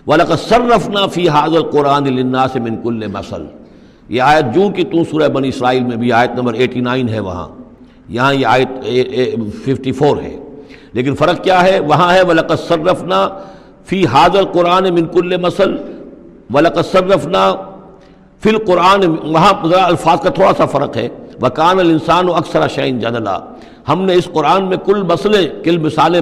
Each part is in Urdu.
وَلَقَدْ صَرَّفْنَا فِي هَذَا الْقُرْآنِ لِلنَّاسِ مِنْ كُلِّ مَثَلٍ، یہ آیت جو کہ تو سورہ بنی اسرائیل میں بھی آیت نمبر 89 ہے، وہاں یہاں یہ آیت 54 ہے، لیکن فرق کیا ہے؟ وہاں ہے وَلَقَدْ صَرَّفْنَا فِي هَذَا الْقُرْآنِ مِنْ كُلِّ مَثَلٍ، وَلَقَدْ صَرَّفْنَا فِي الْقُرْآنِ، وہاں ذرا الفاظ کا تھوڑا سا فرق ہے، وَكَانَ الْإِنسَانُ أَكْثَرَ شَيْءٍ جَدَلًا، ہم نے اس قرآن میں کل مسئلے کل مثالیں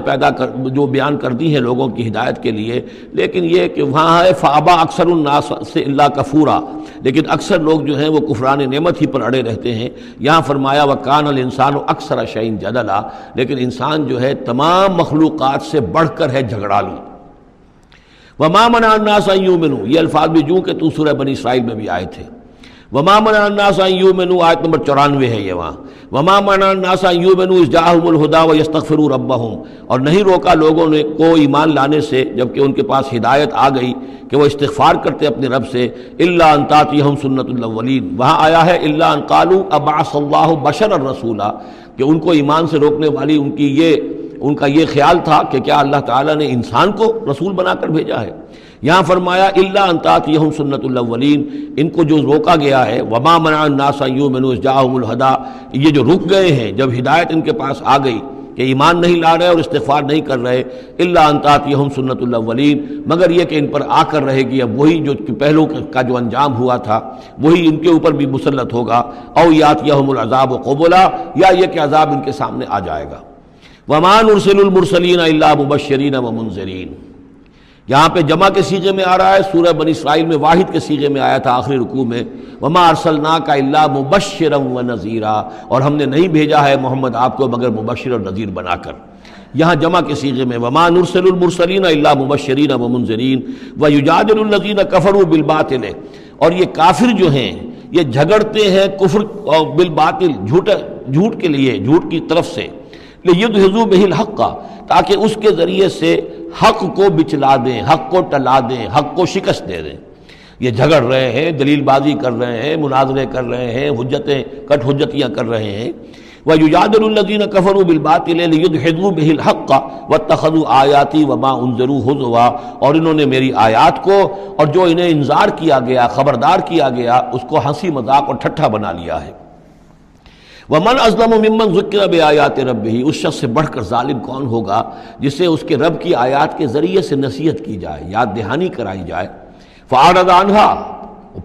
جو بیان کر دی ہیں لوگوں کی ہدایت کے لیے، لیکن یہ کہ وہاں ہے فَأَبَى أَكْثَرُ النَّاسِ إِلَّا كَفُورًا، لیکن اکثر لوگ جو ہیں وہ کفران نعمت ہی پر اڑے رہتے ہیں۔ یہاں فرمایا وَكَانَ الْإِنسَانُ أَكْثَرَ شَيْءٍ جَدَلًا، لیکن انسان جو ہے تمام مخلوقات سے بڑھ کر ہے جھگڑالو۔ وَمَا مَنَعَ النَّاسَ أَن يُؤْمِنُوا، یہ الفاظ بھی جو کہ تو سورہ بنی اسرائیل میں بھی آئے تھے۔ وَمَا مَنَعَ النَّاسَ أَن يُؤْمِنُوا آیت نمبر 94 ہے یہ وہاں، وَمَا مَنَعَ النَّاسَ أَن يُؤْمِنُوا إِذْ جَاءَهُمُ الْهُدَىٰ وَيَسْتَغْفِرُوا رَبَّهُمْ، اور نہیں روکا لوگوں نے کو ایمان لانے سے جبکہ ان کے پاس ہدایت آ گئی کہ وہ استغفار کرتے اپنے رب سے، إِلَّا أَن تَأْتِيَهُمْ سُنَّةُ الْأَوَّلِينَ، وہاں آیا ہے إِلَّا أَن قَالُوا أَبْعَثَ اللَّهُ بَشَرًا رَسُولًا، کہ ان کو ایمان سے روکنے والی ان کا یہ خیال تھا کہ کیا اللہ تعالیٰ نے انسان کو رسول بنا کر بھیجا ہے۔ یہاں فرمایا الا ان تاتیہم سنت الاولین، ان کو جو روکا گیا ہے وما منع الناس ان یؤمنوا اذ جاءهم الہدی، یہ جو رک گئے ہیں جب ہدایت ان کے پاس آ گئی کہ ایمان نہیں لا رہے اور استغفار نہیں کر رہے، الا ان تاتیہم سنت الاولین، مگر یہ کہ ان پر آ کر رہے گی اب وہی جو پہلو کا جو انجام ہوا تھا وہی ان کے اوپر بھی مسلط ہوگا، او یاتیہم العذاب قبلا، یا یہ کہ عذاب ان کے سامنے آ جائے گا۔ وما نرسل المرسلین الا مبشرین ومنذرین، یہاں پہ جمع کے صیغے میں آ رہا ہے، سورہ بنی اسرائیل میں واحد کے صیغے میں آیا تھا آخری رکوع میں، وما ارسلناک الا مبشرا ونذیرا، اور ہم نے نہیں بھیجا ہے محمد آپ کو مگر مبشر اور نذیر بنا کر۔ یہاں جمع کے صیغے میں وما نرسل المرسلین الا مبشرین ومنذرین ویجادل الذین کفروا بالباطل، اور یہ کافر جو ہیں یہ جھگڑتے ہیں کفر اور بالباطل، جھوٹ کے لیے، جھوٹ کی طرف سے، لیدحضوا بہ الحق، تاکہ اس کے ذریعے سے حق کو بچلا دیں، حق کو ٹلا دیں، حق کو شکست دے دیں۔ یہ جھگڑ رہے ہیں، دلیل بازی کر رہے ہیں، مناظرے کر رہے ہیں، حجتیاں کر رہے ہیں۔ وَيُجَادِلُ الَّذِينَ كَفَرُوا بِالْبَاطِلِ لِيُدْحِضُوا بِهِ الْحَقَّ وَاتَّخَذُوا آيَاتِي وَمَا أُنذِرُوا هُزُوًا، اور انہوں نے میری آیات کو اور جو انہیں انذار کیا گیا، خبردار کیا گیا، اس کو ہنسی مذاق اور ٹھٹھا بنا لیا ہے۔ وَمَنْ أَظْلَمُ مِمَّنْ ذُكِّرَ بِآيَاتِ رَبِّهِ، اس شخص سے بڑھ کر ظالم کون ہوگا جسے اس کے رب کی آیات کے ذریعے سے نصیحت کی جائے، یاد دہانی کرائی جائے، فَأَعْرَضَ عَنْهَا،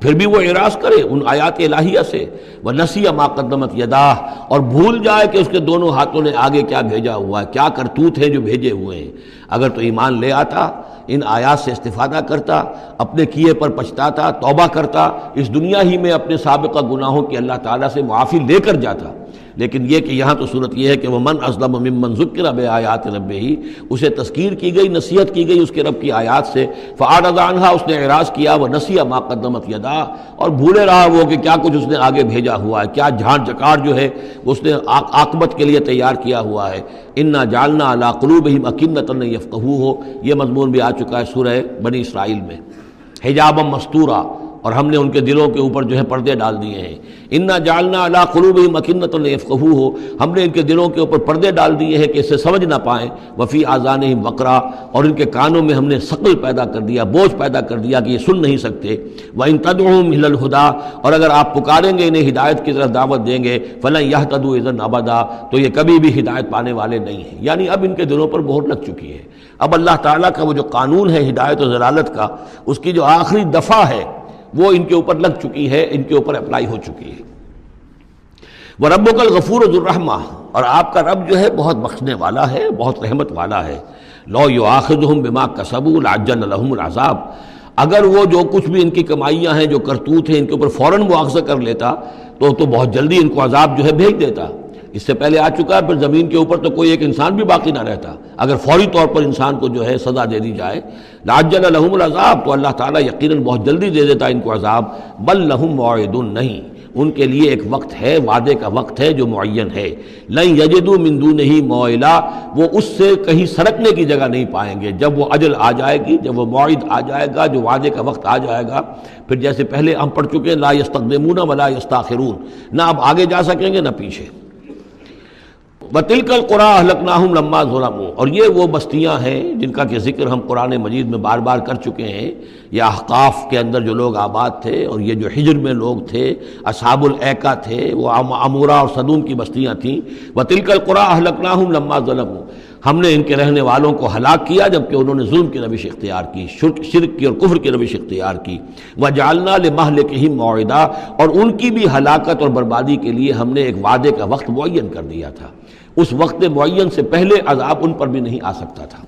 پھر بھی وہ اعراض کرے ان آیات الہیہ سے، وَنَسِیَ مَا قَدَّمَتْ يَدَاهُ، اور بھول جائے کہ اس کے دونوں ہاتھوں نے آگے کیا بھیجا ہوا ہے، کیا کرتوت ہیں جو بھیجے ہوئے ہیں۔ اگر تو ایمان لے آتا، ان آیات سے استفادہ کرتا، اپنے کیے پر پچھتاتا، توبہ کرتا، اس دنیا ہی میں اپنے سابقہ گناہوں کی اللہ تعالیٰ سے معافی لے کر جاتا، لیکن یہ کہ یہاں تو صورت یہ ہے کہ وَمَنْ أَظْلَمُ مِمَّنْ ذُكِّرَ بِآيَاتِ رَبِّهِ، اسے تذکیر کی گئی، نصیحت کی گئی اس کے رب کی آیات سے، فَأَعْرَضَ عَنْهَا، اس نے اعراض کیا، وَنَسِیَ مَا قَدَّمَتْ يَدَاهُ، اور بھولے رہا وہ کہ کیا کچھ اس نے آگے بھیجا ہوا ہے، کیا جھانٹ جکار جو ہے اس نے عاقبت کے لیے تیار کیا ہوا ہے۔ اِنَّا جَعَلْنَا عَلَىٰ قُلُوبِهِمْ أَكِنَّةً أَن يَفْقَهُوهُ، یہ مضمون بھی آ چکا ہے سورہ بنی اسرائیل میں، حجابا مستورا، اور ہم نے ان کے دلوں کے اوپر جو ہے پردے ڈال دیے ہیں۔ انا جعلنا علی قلوبہم اکنۃ لیفقہوہ، ہم نے ان کے دلوں کے اوپر پردے ڈال دیے ہیں کہ اسے سمجھ نہ پائیں، وفی آذانہم وقرا، اور ان کے کانوں میں ہم نے ثقل پیدا کر دیا، بوجھ پیدا کر دیا کہ یہ سن نہیں سکتے۔ وان تدعوہم الی الہدی، اور اگر آپ پکاریں گے انہیں ہدایت کی طرف دعوت دیں گے، فلن یہتدوا اذا ابدا، تو یہ کبھی بھی ہدایت پانے والے نہیں ہیں۔ یعنی اب ان کے دلوں پر مہر لگ چکی ہے، اب اللہ تعالیٰ کا وہ جو قانون ہے ہدایت و ضلالت کا، اس کی جو آخری دفعہ ہے وہ ان کے اوپر لگ چکی ہے، ان کے اوپر اپلائی ہو چکی ہے۔ وَرَبُّكَ الْغَفُورُ ذُو الرَّحْمَةِ، اور آپ کا رب جو ہے بہت بخشنے والا ہے، بہت رحمت والا ہے۔ لَوْ يُؤَاخِذُهُم بِمَا كَسَبُوا لَعَجَّلَ لَهُمُ الْعَذَابَ، اگر وہ جو کچھ بھی ان کی کمائیاں ہیں، جو کرتوت ہیں، ان کے اوپر فوراً مؤاخذہ کر لیتا تو بہت جلدی ان کو عذاب جو ہے بھیج دیتا۔ اس سے پہلے آ چکا ہے، پھر زمین کے اوپر تو کوئی ایک انسان بھی باقی نہ رہتا اگر فوری طور پر انسان کو جو ہے سزا دے دی جائے۔ لَعَجَّلَ لَهُمُ الْعَذَابَ، تو اللہ تعالیٰ یقیناً بہت جلدی دے دیتا ان کو عذاب۔ بل لَهُم مَوْعِدٌ، نہیں، ان کے لیے ایک وقت ہے، وعدے کا وقت ہے جو معین ہے۔ لَن يَجِدُوا مِن دُونِهِ مَوْعِلًا، وہ اس سے کہیں سرکنے کی جگہ نہیں پائیں گے۔ جب وہ اجل آ جائے گی، جب وہ موعد آ جائے گا، جو وعدے کا وقت آ جائے گا، پھر جیسے پہلے ہم پڑھ چکے ہیں، لا يستقدمون ولا يستاخرون، نہ اب آگے جا سکیں گے نہ پیچھے۔ وَتِلْكَ الْقُرَىٰ أَهْلَكْنَاهُمْ لَمَّا ظَلَمُوا، اور یہ وہ بستیاں ہیں جن کا کہ ذکر ہم قرآن مجید میں بار بار کر چکے ہیں. یہ احقاف کے اندر جو لوگ آباد تھے، اور یہ جو حجر میں لوگ تھے، اصحاب الایکا تھے، وہ عمورہ اور صدوم کی بستیاں تھیں. وَتِلْكَ الْقُرَىٰ أَهْلَكْنَاهُمْ لَمَّا ظَلَمُوا، ہم نے ان کے رہنے والوں کو ہلاک کیا جبکہ انہوں نے ظلم کی روش اختیار کی، شرک کی اور کفر کی روش اختیار کی. وَجَعَلْنَا لِمَهْلِكِهِمْ مَوْعِدًا، اور ان کی بھی ہلاکت اور بربادی کے لیے ہم نے ایک وعدے کا وقت معین کر دیا تھا. اس وقت معین سے پہلے عذاب ان پر بھی نہیں آ سکتا تھا.